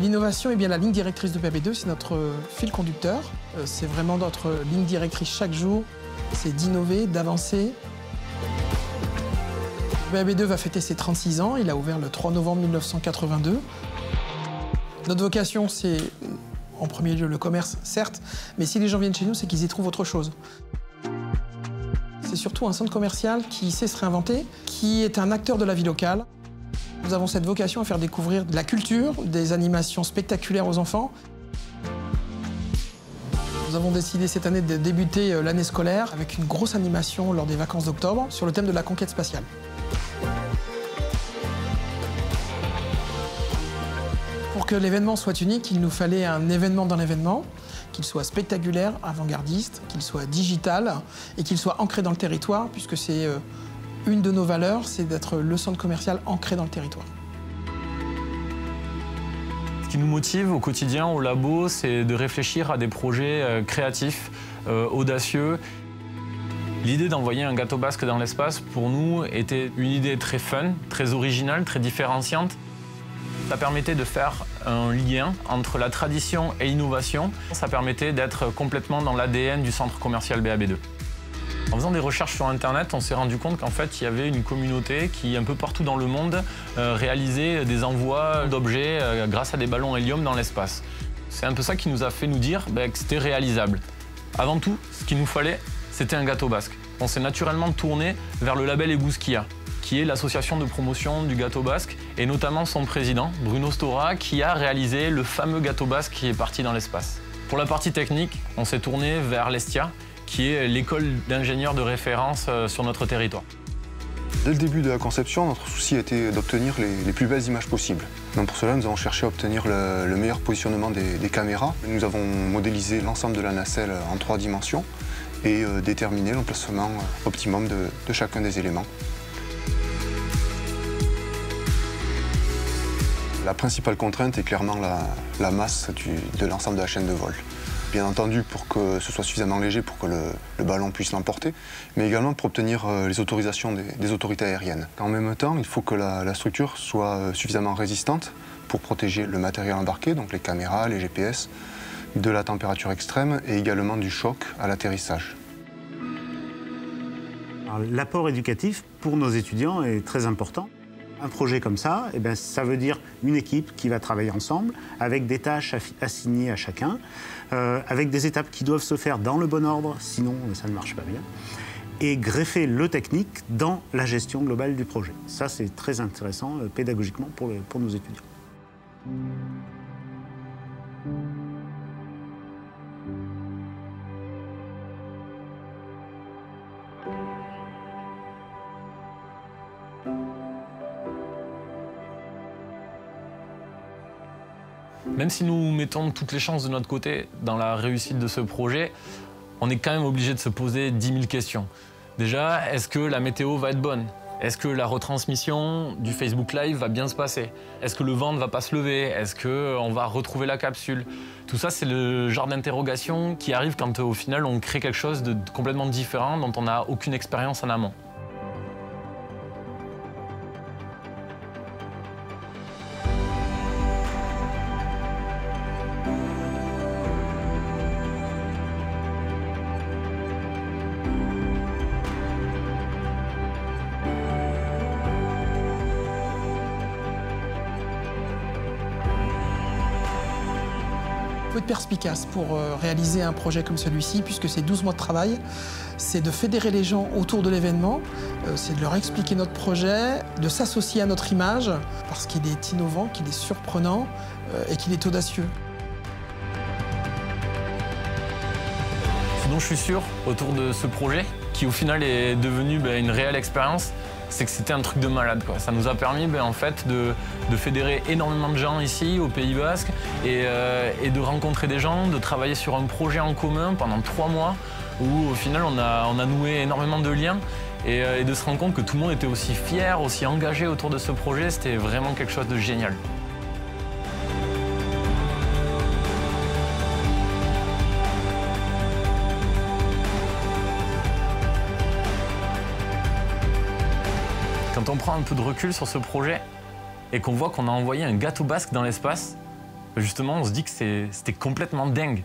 L'innovation, eh bien, la ligne directrice de BAB2, c'est notre fil conducteur. C'est vraiment notre ligne directrice chaque jour. C'est d'innover, d'avancer. BAB2 va fêter ses 36 ans. Il a ouvert le 3 novembre 1982. Notre vocation, c'est en premier lieu le commerce, certes, mais si les gens viennent chez nous, c'est qu'ils y trouvent autre chose. C'est surtout un centre commercial qui sait se réinventer, qui est un acteur de la vie locale. Nous avons cette vocation à faire découvrir de la culture, des animations spectaculaires aux enfants. Nous avons décidé cette année de débuter l'année scolaire avec une grosse animation lors des vacances d'octobre sur le thème de la conquête spatiale. Pour que l'événement soit unique, il nous fallait un événement dans l'événement, qu'il soit spectaculaire, avant-gardiste, qu'il soit digital et qu'il soit ancré dans le territoire, puisque c'est une de nos valeurs, c'est d'être le centre commercial ancré dans le territoire. Ce qui nous motive au quotidien, au labo, c'est de réfléchir à des projets créatifs, audacieux. L'idée d'envoyer un gâteau basque dans l'espace, pour nous, était une idée très fun, très originale, très différenciante. Ça permettait de faire un lien entre la tradition et l'innovation. Ça permettait d'être complètement dans l'ADN du centre commercial BAB2. En faisant des recherches sur Internet, on s'est rendu compte qu'en fait, il y avait une communauté qui, un peu partout dans le monde, réalisait des envois d'objets grâce à des ballons hélium dans l'espace. C'est un peu ça qui nous a fait nous dire que c'était réalisable. Avant tout, ce qu'il nous fallait, c'était un gâteau basque. On s'est naturellement tourné vers le label Eguzkia, qui est l'association de promotion du gâteau basque, et notamment son président, Bruno Stora, qui a réalisé le fameux gâteau basque qui est parti dans l'espace. Pour la partie technique, on s'est tourné vers l'Estia, qui est l'école d'ingénieurs de référence sur notre territoire. Dès le début de la conception, notre souci était d'obtenir les plus belles images possibles. Donc pour cela, nous avons cherché à obtenir le meilleur positionnement des caméras. Nous avons modélisé l'ensemble de la nacelle en 3 dimensions et déterminé l'emplacement optimum de chacun des éléments. La principale contrainte est clairement la masse de l'ensemble de la chaîne de vol. Bien entendu, pour que ce soit suffisamment léger pour que le ballon puisse l'emporter, mais également pour obtenir les autorisations des autorités aériennes. En même temps, il faut que la structure soit suffisamment résistante pour protéger le matériel embarqué, donc les caméras, les GPS, de la température extrême et également du choc à l'atterrissage. L'apport éducatif pour nos étudiants est très important. Un projet comme ça, ça veut dire une équipe qui va travailler ensemble, avec des tâches assignées à chacun, avec des étapes qui doivent se faire dans le bon ordre, sinon ça ne marche pas bien, et greffer le technique dans la gestion globale du projet. Ça, c'est très intéressant pédagogiquement pour nos étudiants. Même si nous mettons toutes les chances de notre côté dans la réussite de ce projet, on est quand même obligé de se poser 10 000 questions. Déjà, est-ce que la météo va être bonne? Est-ce que la retransmission du Facebook Live va bien se passer? Est-ce que le vent ne va pas se lever? Est-ce qu'on va retrouver la capsule? Tout ça, c'est le genre d'interrogation qui arrive quand au final on crée quelque chose de complètement différent dont on n'a aucune expérience en amont. Il faut être perspicace pour réaliser un projet comme celui-ci, puisque c'est 12 mois de travail. C'est de fédérer les gens autour de l'événement, c'est de leur expliquer notre projet, de s'associer à notre image, parce qu'il est innovant, qu'il est surprenant et qu'il est audacieux. Ce dont je suis sûr autour de ce projet, qui au final est devenu une réelle expérience, c'est que c'était un truc de malade, quoi. Ça nous a permis en fait de fédérer énormément de gens ici au Pays Basque et de rencontrer des gens, de travailler sur un projet en commun pendant 3 mois où au final on a noué énormément de liens et de se rendre compte que tout le monde était aussi fier, aussi engagé autour de ce projet, c'était vraiment quelque chose de génial. Quand on prend un peu de recul sur ce projet et qu'on voit qu'on a envoyé un gâteau basque dans l'espace, justement, on se dit que c'était complètement dingue.